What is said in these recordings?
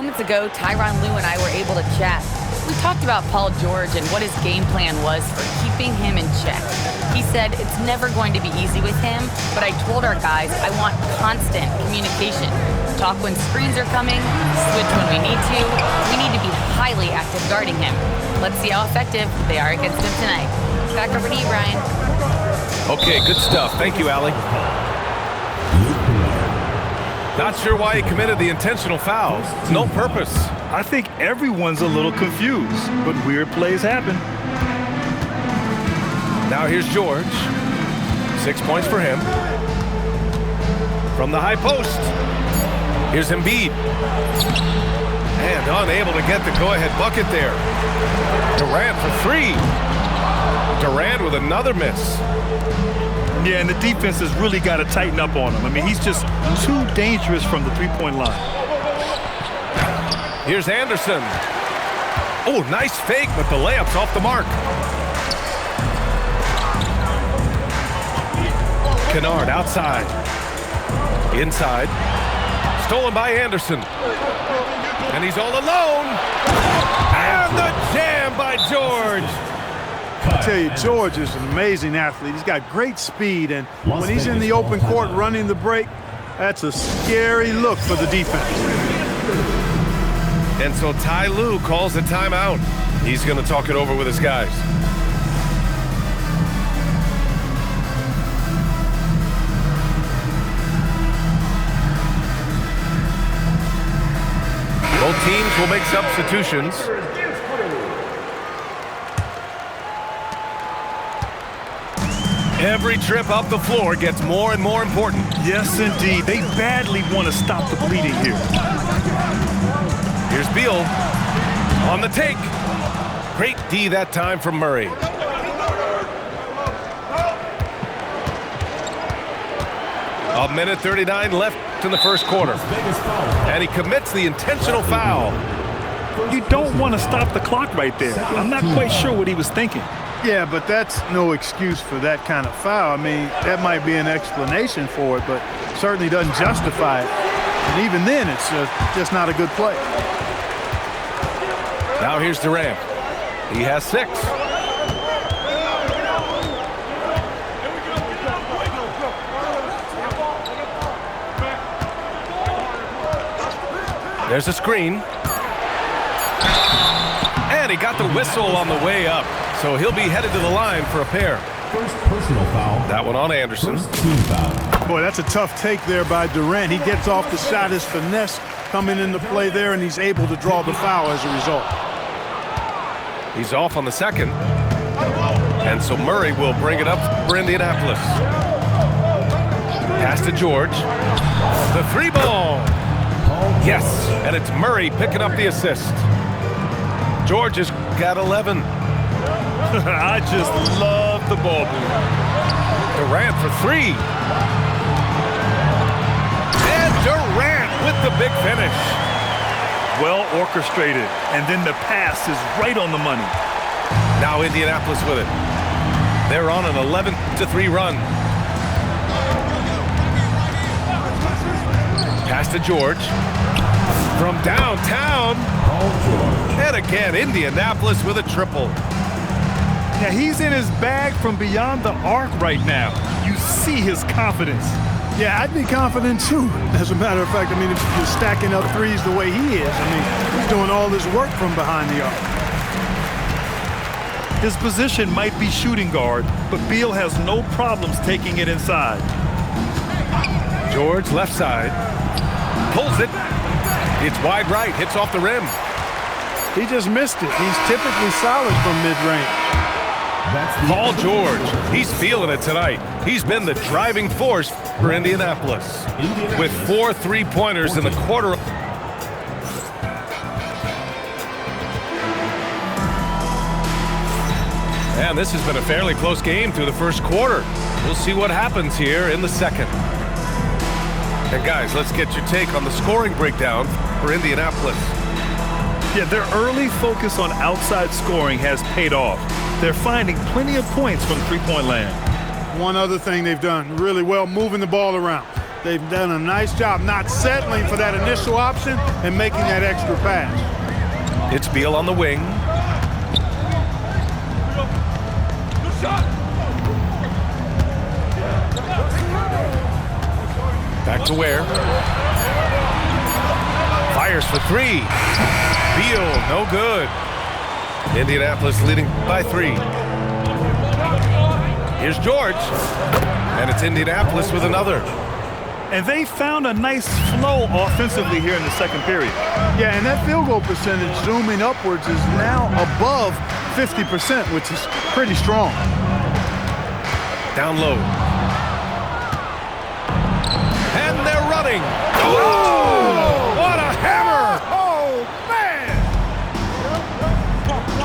minutes ago, Tyronn Lue and I were able to chat. We talked about Paul George and what his game plan was for keeping him in check. He said it's never going to be easy with him, but I told our guys I want constant communication. Talk when screens are coming, switch when we need to. We need to be highly active guarding him. Let's see how effective they are against him tonight. Back over to you, Brian. Okay, good stuff. Thank you, Allie. Not sure why he committed the intentional foul. No purpose. I think everyone's a little confused, but weird plays happen. Now here's George. 6 points for him. From the high post. Here's Embiid. And unable to get the go-ahead bucket there. Durant for three. Durant with another miss. Yeah, and the defense has really got to tighten up on him. I mean, he's just too dangerous from the three-point line. Here's Anderson. Oh, nice fake, but the layup's off the mark. Kennard outside. Inside. Stolen by Anderson. And he's all alone. And the jam by George. I tell you, George is an amazing athlete. He's got great speed, and when he's in the open court running the break, that's a scary look for the defense. And so Ty Lue calls a timeout. He's going to talk it over with his guys. Both teams will make substitutions. Every trip up the floor gets more and more important. Yes, indeed. They badly want to stop the bleeding here. Here's Beal on the take. Great D that time from Murray. A minute 39 left in the first quarter. And he commits the intentional foul. You don't want to stop the clock right there. I'm not quite sure what he was thinking. Yeah, but that's no excuse for that kind of foul. I mean, that might be an explanation for it, but certainly doesn't justify it. And even then, it's just not a good play. Now here's Durant. He has 6. There's a screen. And he got the whistle on the way up. So he'll be headed to the line for a pair. First personal foul. That one on Anderson. First team foul. Boy, that's a tough take there by Durant. He gets off the shot, his finesse coming into play there, and he's able to draw the foul as a result. He's off on the second. And so Murray will bring it up for Indianapolis. Pass to George. The 3-ball. Yes, and it's Murray picking up the assist. George has got 11. I just love the ball move. Durant for 3. And Durant with the big finish. Well orchestrated, and then the pass is right on the money. Now Indianapolis with it. They're on an 11-3 run. Pass to George. From downtown. And again, Indianapolis with a triple. Now, he's in his bag from beyond the arc right now. You see his confidence. Yeah, I'd be confident too. As a matter of fact, I mean, if you're stacking up threes the way he is, I mean, he's doing all this work from behind the arc. His position might be shooting guard, but Beal has no problems taking it inside. George left side. Pulls it. It's wide right. Hits off the rim. He just missed it. He's typically solid from mid-range. Paul George, he's feeling it tonight. He's been the driving force for Indianapolis with 4 3-pointers in the quarter. And this has been a fairly close game through the first quarter. We'll see what happens here in the second. And guys, let's get your take on the scoring breakdown for Indianapolis. Yeah, their early focus on outside scoring has paid off. They're finding plenty of points from three-point land. One other thing they've done really well, moving the ball around. They've done a nice job not settling for that initial option and making that extra pass. It's Beal on the wing. Back to Ware. Fires for three. Beal, no good. Indianapolis leading by 3. Here's George. And it's Indianapolis with another. And they found a nice flow offensively here in the second period. Yeah, and that field goal percentage zooming upwards is now above 50%, which is pretty strong. Down low. And they're running. Oh! What a hammer! Oh, man!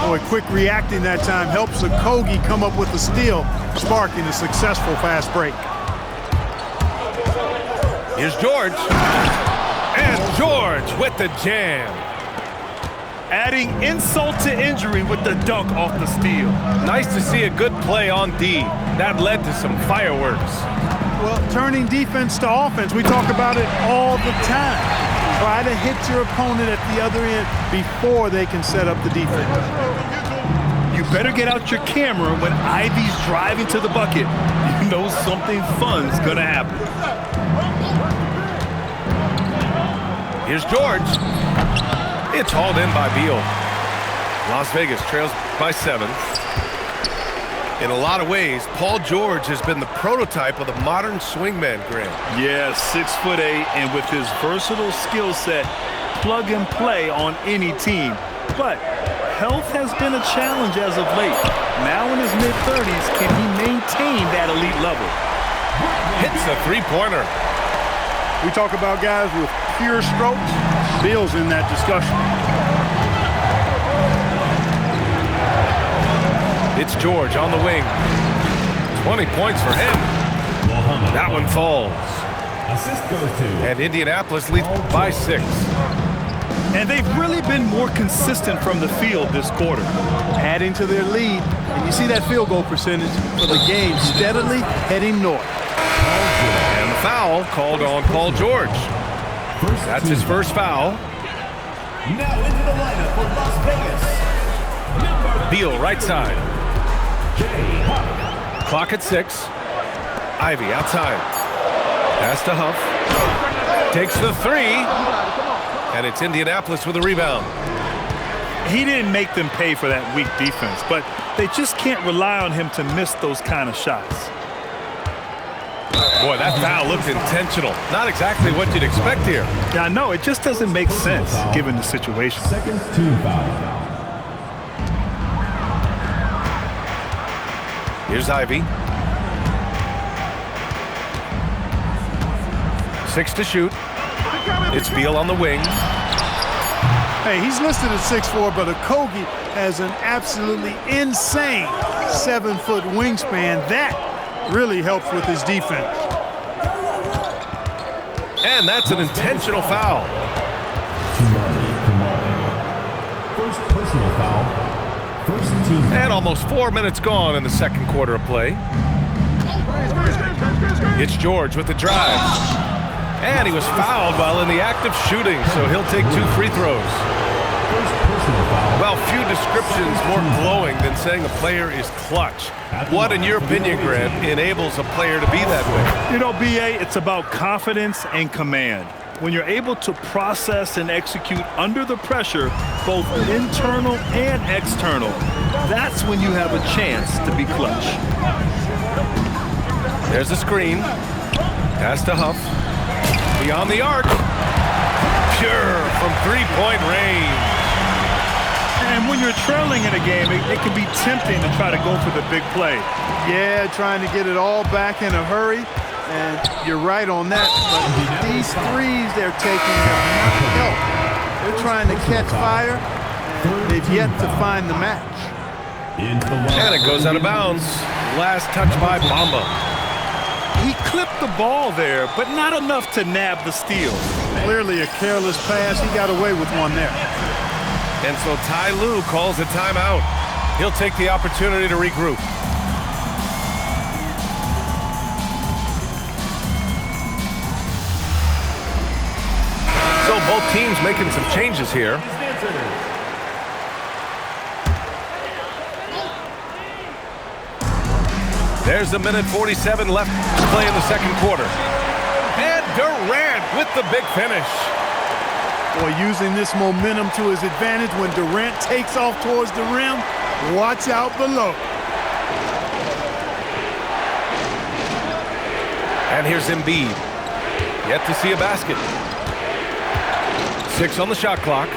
Boy, quick reacting that time helps Okogie come up with the steal, sparking a successful fast break. Here's George. And George with the jam. Adding insult to injury with the dunk off the steal. Nice to see a good play on D. That led to some fireworks. Well, turning defense to offense, we talk about it all the time. Try to hit your opponent at the other end before they can set up the defense. You better get out your camera when Ivy's driving to the bucket. You know something fun's gonna happen. Here's George. It's hauled in by Beal. Las Vegas trails by 7. In a lot of ways, Paul George has been the prototype of the modern swingman, Grant. Yeah, 6'8", and with his versatile skill set, plug and play on any team. But health has been a challenge as of late. Now in his mid-30s, can he maintain that elite level? Hits a three-pointer. We talk about guys with pure strokes. Beal's in that discussion. It's George on the wing. 20 points for him. That one falls. Assist goes to. And Indianapolis leads by 6. And they've really been more consistent from the field this quarter. Adding to their lead, and you see that field goal percentage for the game steadily heading north. And the foul called on Paul George. That's his first foul. Now into the lineup for Las Vegas. Beal right side. Clock at 6. Ivy outside. Pass to Huff. Takes the 3. And it's Indianapolis with a rebound. He didn't make them pay for that weak defense, but they just can't rely on him to miss those kind of shots. Boy, that foul looked intentional. Not exactly what you'd expect here. Yeah, I know. It just doesn't make sense given the situation. Second team foul. Here's Ivy. 6 to shoot. It's Beal on the wing. Hey, he's listed at 6'4", but Okogie has an absolutely insane 7-foot wingspan. That really helps with his defense. And that's an intentional foul. First personal foul. First team. And almost 4 minutes gone in the second quarter of play. It's George with the drive. And he was fouled while in the act of shooting, so he'll take 2 free throws. Well, few descriptions more glowing than saying a player is clutch. What, in your opinion, Grant, enables a player to be that way? You know, B.A., it's about confidence and command. When you're able to process and execute under the pressure, both internal and external, that's when you have a chance to be clutch. There's a screen. Pass to Huff. Beyond the arc. Pure from three-point range. And when you're trailing in a game, it can be tempting to try to go for the big play. Yeah, trying to get it all back in a hurry. And you're right on that. But these threes they're taking have not helped. They're trying to catch fire, and they've yet to find the match. And it goes out of bounds. Last touch by Bamba. He clipped the ball there, but not enough to nab the steal. Clearly a careless pass. He got away with one there. And so Ty Lue calls a timeout. He'll take the opportunity to regroup. Both teams making some changes here. There's a minute 47 left to play in the second quarter. And Durant with the big finish. Boy, using this momentum to his advantage when Durant takes off towards the rim. Watch out below. And here's Embiid. Yet to see a basket. 6 on the shot clock.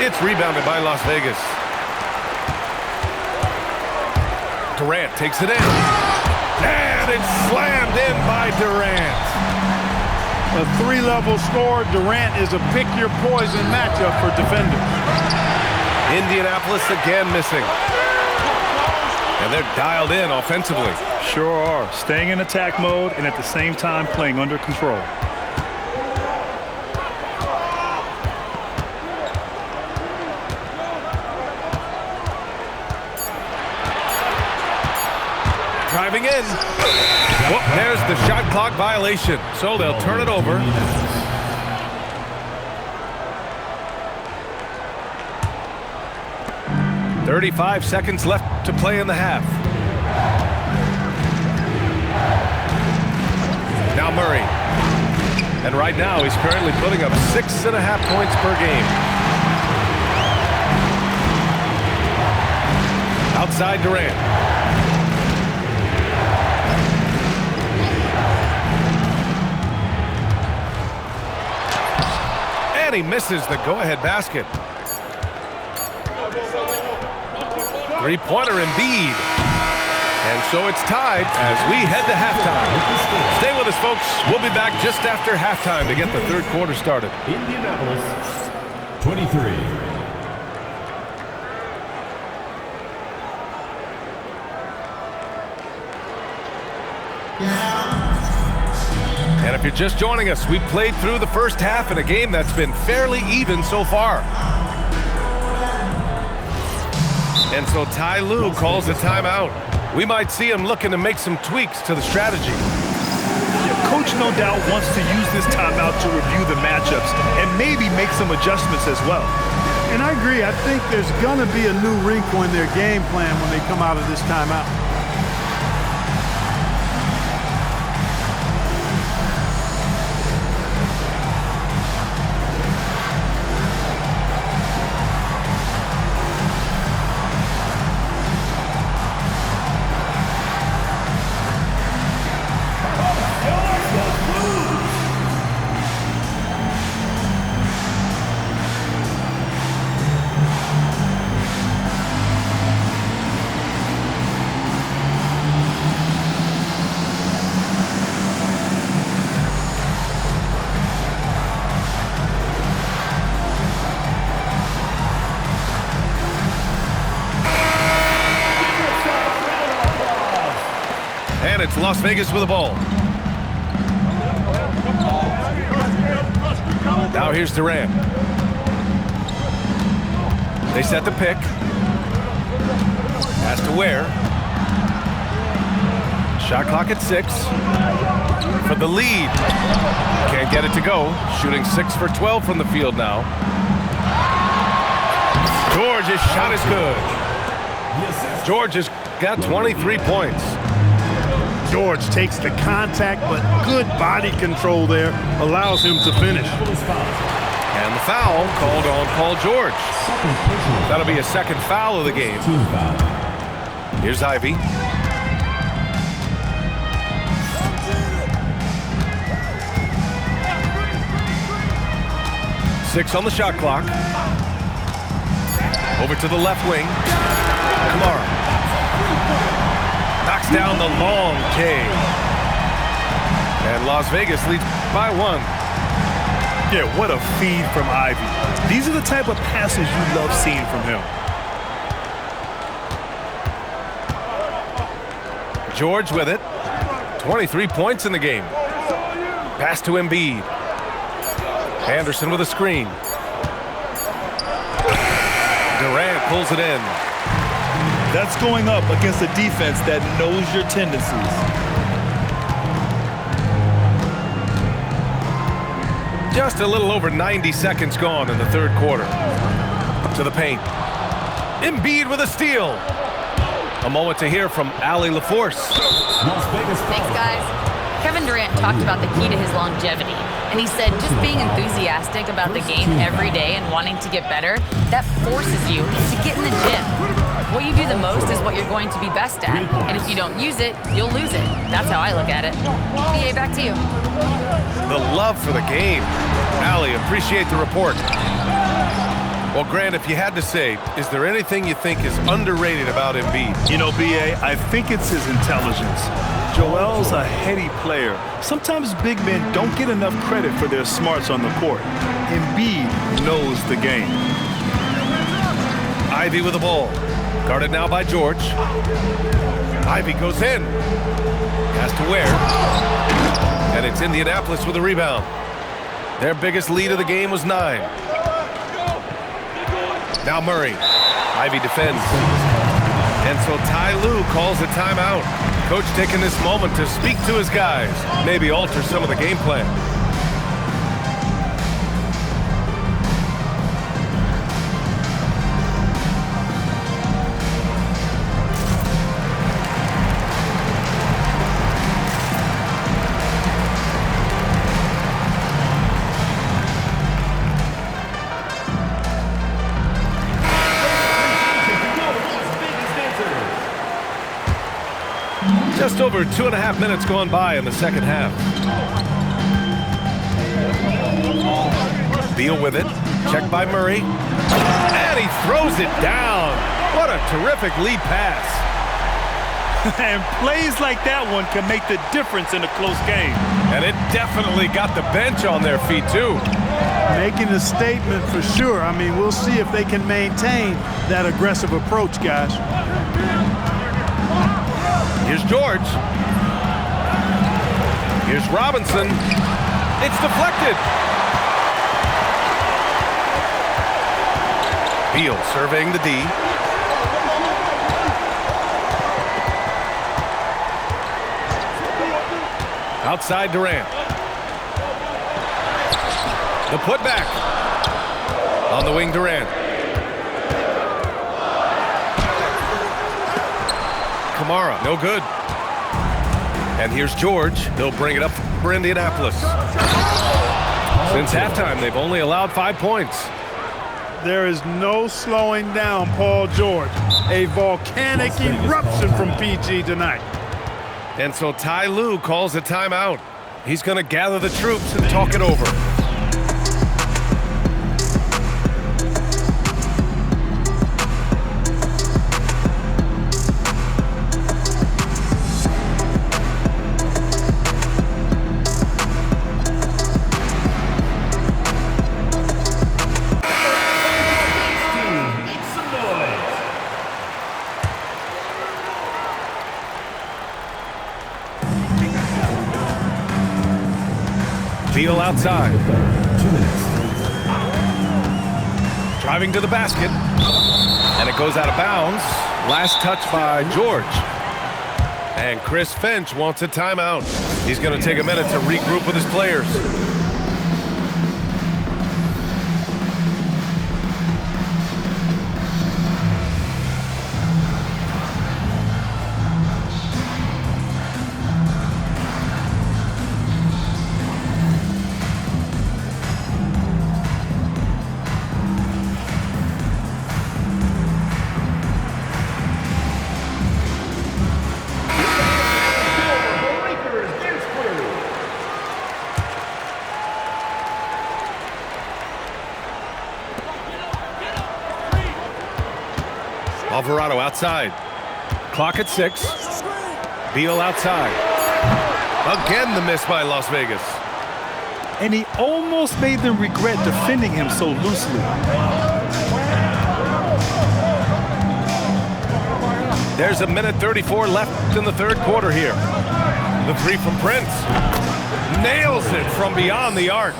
It's rebounded by Las Vegas. Durant takes it in. And it's slammed in by Durant. A three-level scorer, Durant is a pick-your-poison matchup for defenders. Indianapolis again missing. And they're dialed in offensively. Sure are. Staying in attack mode and at the same time playing under control. Driving in. Well, there's the shot clock violation. So they'll turn it over. "35 seconds left to play in the half. Now Murray. And right now he's currently putting up 6.5 points per game. Outside Durant. And he misses the go-ahead basket. Three-pointer Embiid. And so it's tied as we head to halftime. Stay with us, folks. We'll be back just after halftime to get the third quarter started. Indianapolis, 23. And if you're just joining us, we played through the first half in a game that's been fairly even so far. And so Ty Lue calls a timeout. We might see him looking to make some tweaks to the strategy. Yeah, Coach no doubt wants to use this timeout to review the matchups and maybe make some adjustments as well. And I agree. I think there's going to be a new wrinkle in their game plan when they come out of this timeout. And it's Las Vegas with the ball. Now here's Durant. They set the pick. Pass to Ware. Shot clock at 6. For the lead. Can't get it to go. Shooting 6 for 12 from the field now. George's shot is good. George has got 23 points. George takes the contact, but good body control there allows him to finish. And the foul called on Paul George. That'll be a second foul of the game. Here's Ivy. Six on the shot clock. Over to the left wing. Kamara. Knocks down the long K. And Las Vegas leads by 1. Yeah, what a feed from Ivy. These are the type of passes you love seeing from him. George with it. 23 points in the game. Pass to Embiid. Anderson with a screen. Durant pulls it in. That's going up against a defense that knows your tendencies. Just a little over 90 seconds gone in the third quarter. To the paint. Embiid with a steal. A moment to hear from Allie LaForce. Thanks, guys. Kevin Durant talked about the key to his longevity, and he said just being enthusiastic about the game every day and wanting to get better, that forces you to get in the gym. What you do the most is what you're going to be best at, and if you don't use it, you'll lose it. That's how I look at it. BA, back to you. The love for the game. Allie, appreciate the report. Well, Grant, if you had to say, is there anything you think is underrated about Embiid? You know, B.A., I think it's his intelligence. Joel's a heady player. Sometimes big men don't get enough credit for their smarts on the court. Embiid knows the game. Ivy with the ball. Guarded now by George. Ivy goes in. Has to Ware. And it's Indianapolis with a rebound. Their biggest lead of the game was 9. Now Murray. Ivy defends. And so Ty Lue calls a timeout. Coach taking this moment to speak to his guys. Maybe alter some of the game plan. Just over 2.5 minutes gone by in the second half. Beal with it. Checked by Murray. And he throws it down. What a terrific lead pass. And plays like that one can make the difference in a close game. And it definitely got the bench on their feet, too. Making a statement for sure. I mean, we'll see if they can maintain that aggressive approach, guys. Here's George. Here's Robinson. It's deflected. Beal surveying the D. Outside Durant. The putback. On the wing, Durant. Kamara, no good. And here's George. He'll bring it up for Indianapolis. Since halftime, they've only allowed 5 points. There is no slowing down Paul George. A volcanic eruption from PG tonight. And so Ty Lue calls a timeout. He's going to gather the troops and talk it over. Beal outside. 2 minutes. Driving to the basket. And it goes out of bounds. Last touch by George. And Chris Finch wants a timeout. He's going to take a minute to regroup with his players. Alvarado outside. Clock at 6. Beal outside. Again the miss by Las Vegas. And he almost made them regret defending him so loosely. There's a minute 34 left in the third quarter here. The three from Prince. Nails it from beyond the arc.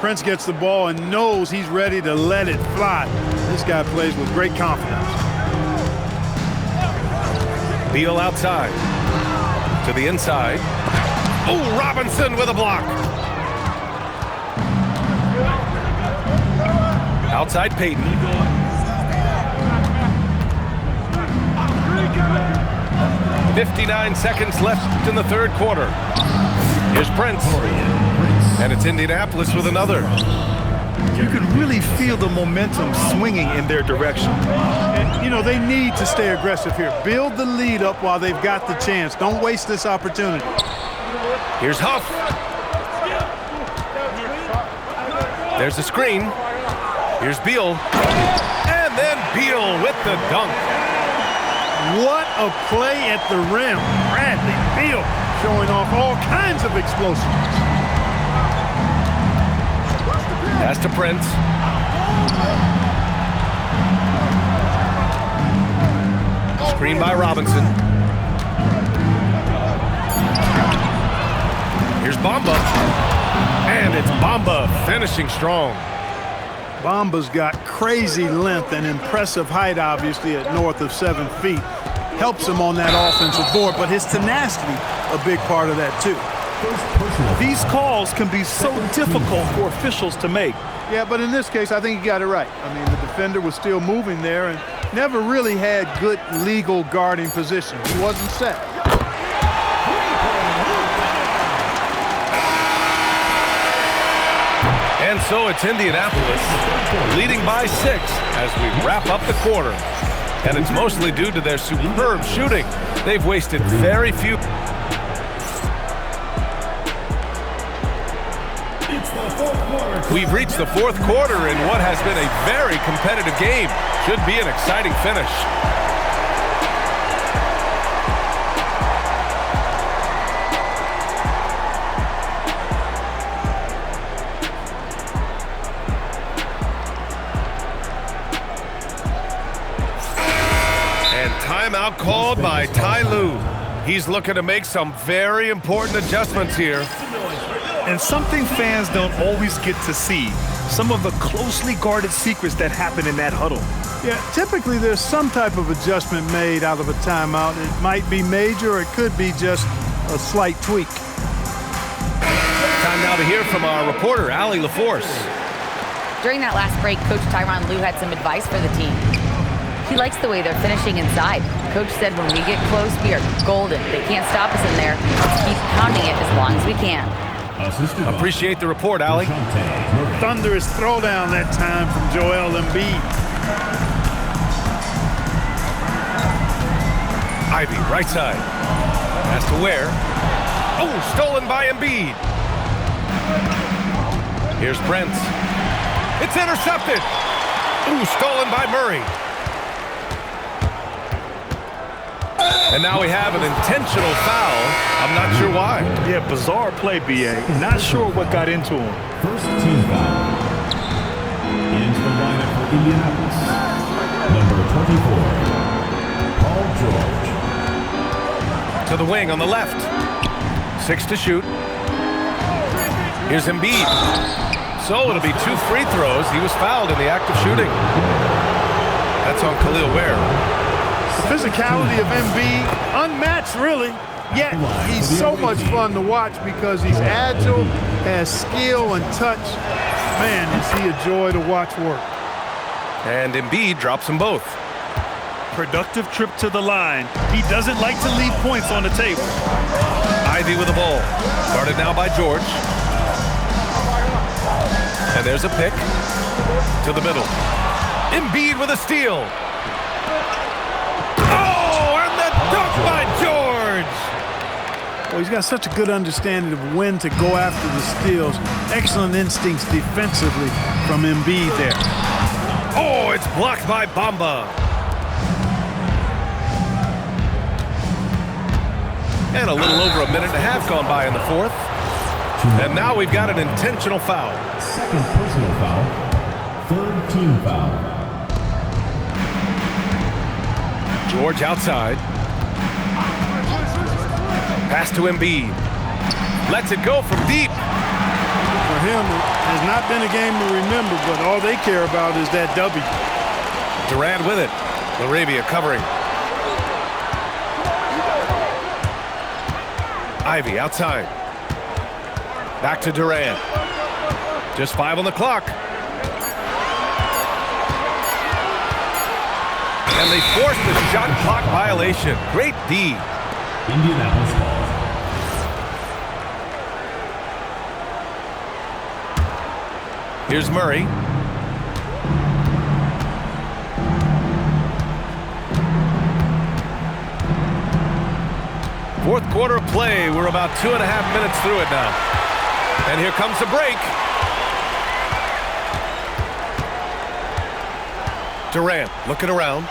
Prince gets the ball and knows he's ready to let it fly. This guy plays with great confidence. Beal outside. To the inside. Oh, Robinson with a block. Outside Peyton. "59 seconds left in the third quarter. Here's Prince. And it's Indianapolis with another. You can really feel the momentum swinging in their direction. And, you know, they need to stay aggressive here. Build the lead up while they've got the chance. Don't waste this opportunity. Here's Huff. There's the screen. Here's Beal. And then Beal with the dunk. What a play at the rim. Bradley Beal showing off all kinds of explosiveness. Pass to Prince. Screen by Robinson. Here's Bamba. And it's Bamba finishing strong. Bamba's got crazy length and impressive height, obviously, at north of 7 feet. Helps him on that offensive board, but his tenacity, a big part of that, too. These calls can be so difficult for officials to make. Yeah, but in this case, I think he got it right. I mean, the defender was still moving there and never really had good legal guarding position. He wasn't set. And so it's Indianapolis leading by 6 as we wrap up the quarter. And it's mostly due to their superb shooting. They've wasted very few. We've reached the fourth quarter in what has been a very competitive game. Should be an exciting finish. And timeout called by Ty Lue. He's looking to make some very important adjustments here. And something fans don't always get to see, some of the closely guarded secrets that happen in that huddle. Yeah, typically there's some type of adjustment made out of a timeout. It might be major or it could be just a slight tweak. Time now to hear from our reporter, Allie LaForce. During that last break, Coach Tyronn Lue had some advice for the team. He likes the way they're finishing inside. Coach said when we get close, we are golden. They can't stop us in there. Let's keep pounding it as long as we can. Appreciate the report, Allie. Thunderous throwdown that time from Joel Embiid. Ivy, right side. Pass to Ware. Oh, stolen by Embiid. Here's Prince. It's intercepted. Ooh, stolen by Murray. And now we have an intentional foul. I'm not sure why. Yeah, bizarre play, B.A. Not sure what got into him. First team foul. Into the lineup for Indianapolis. Number 24, Paul George. To the wing on the left. 6 to shoot. Here's Embiid. So it'll be 2 free throws. He was fouled in the act of shooting. That's on Khalil Ware. The physicality of Embiid, unmatched really, yet he's so much fun to watch because he's agile, has skill and touch. Man, is he a joy to watch work. And Embiid drops them both. Productive trip to the line. He doesn't like to leave points on the table. Ivy with the ball. Guarded now by George. And there's a pick to the middle. Embiid with a steal. Dunk by George! Well, he's got such a good understanding of when to go after the steals. Excellent instincts defensively from Embiid there. Oh, it's blocked by Bamba. And a little over a minute and a half gone by in the fourth. And now we've got an intentional foul. Second personal foul. Third team foul. George outside. Pass to Embiid. Lets it go from deep. For him, it has not been a game to remember, but all they care about is that W. Durant with it. Laravia covering. Ivy outside. Back to Durant. Just 5 on the clock. And they forced the shot clock violation. Great D. Indianapolis ball. Here's Murray. Fourth quarter of play. We're about 2.5 minutes through it now. And here comes the break. Durant looking around.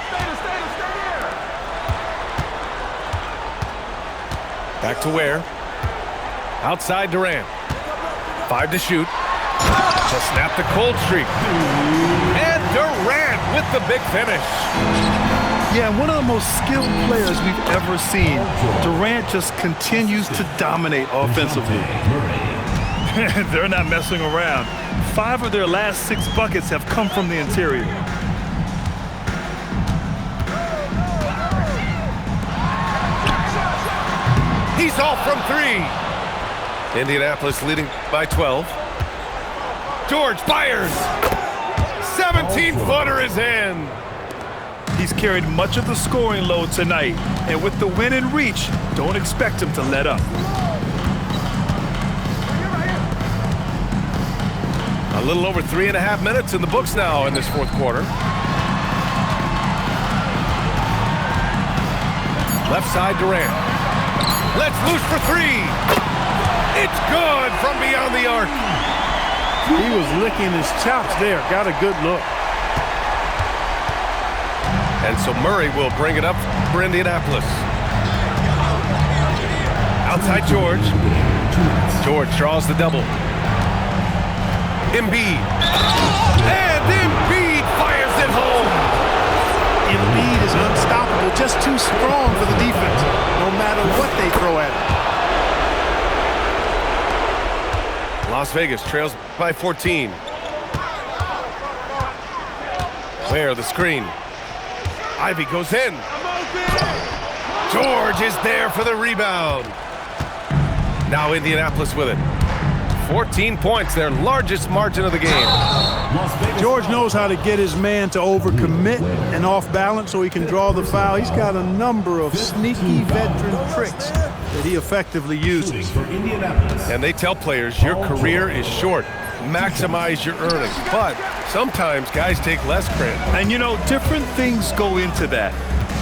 Back to outside Durant. 5 to shoot. To snap the cold streak. And Durant with the big finish. Yeah, one of the most skilled players we've ever seen. Durant just continues to dominate offensively. They're not messing around. 5 of their last 6 buckets have come from the interior. He's off from 3. Indianapolis leading by 12. George fires. 17-footer is in. He's carried much of the scoring load tonight, and with the win in reach, don't expect him to let up. A little over 3.5 minutes in the books now in this fourth quarter. Left side Durant. Let's loose for 3. It's good from beyond the arc. He was licking his chops there. Got a good look. And so Murray will bring it up for Indianapolis. Outside George. George draws the double. Embiid. And Embiid fires it home. Embiid is unstoppable, just too strong for the defense, no matter what they throw at him. Las Vegas trails by 14. Where the screen. Ivy goes in. George is there for the rebound. Now Indianapolis with it. 14 points, their largest margin of the game. George knows how to get his man to overcommit and off balance so he can draw the foul. He's got a number of sneaky veteran tricks that he effectively uses. And they tell players your career is short. Maximize your earnings. But sometimes guys take less credit. And you know, different things go into that.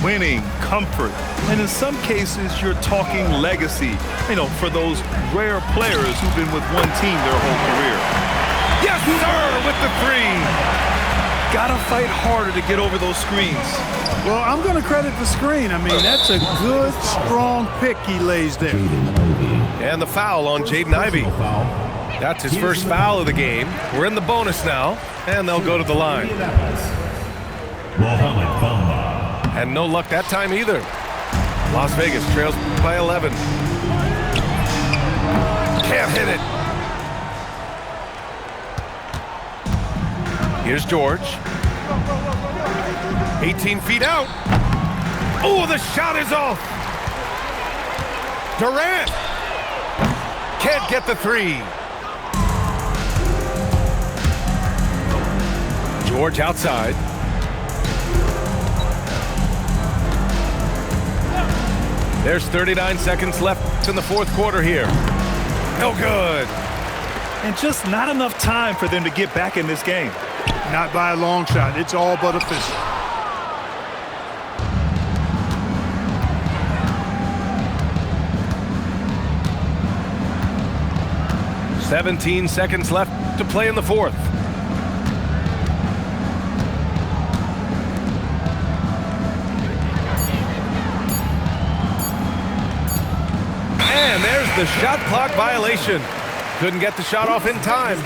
Winning, comfort, and in some cases, you're talking legacy. You know, for those rare players who've been with one team their whole career. Yes, sir, with the 3. Gotta fight harder to get over those screens. Well, I'm going to credit the screen. I mean, that's a good, strong pick he lays there. And the foul on Jaden Ivey. That's his first foul of the game. We're in the bonus now, and they'll go to the line. And no luck that time either. Las Vegas trails by 11. Can't hit it. Here's George. 18 feet out. Oh, the shot is off. Durant can't get the 3. George outside. There's 39 seconds left in the fourth quarter here. No good. And just not enough time for them to get back in this game. Not by a long shot. It's all but official. "17 seconds left to play in the fourth. And there's the shot clock violation. Couldn't get the shot off in time.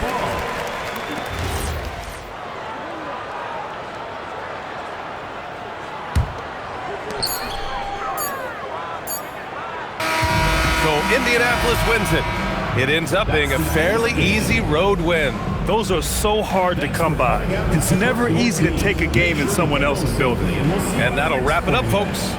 So Indianapolis wins it. It ends up being a fairly easy road win. Those are so hard to come by. It's never easy to take a game in someone else's building. And that'll wrap it up, folks.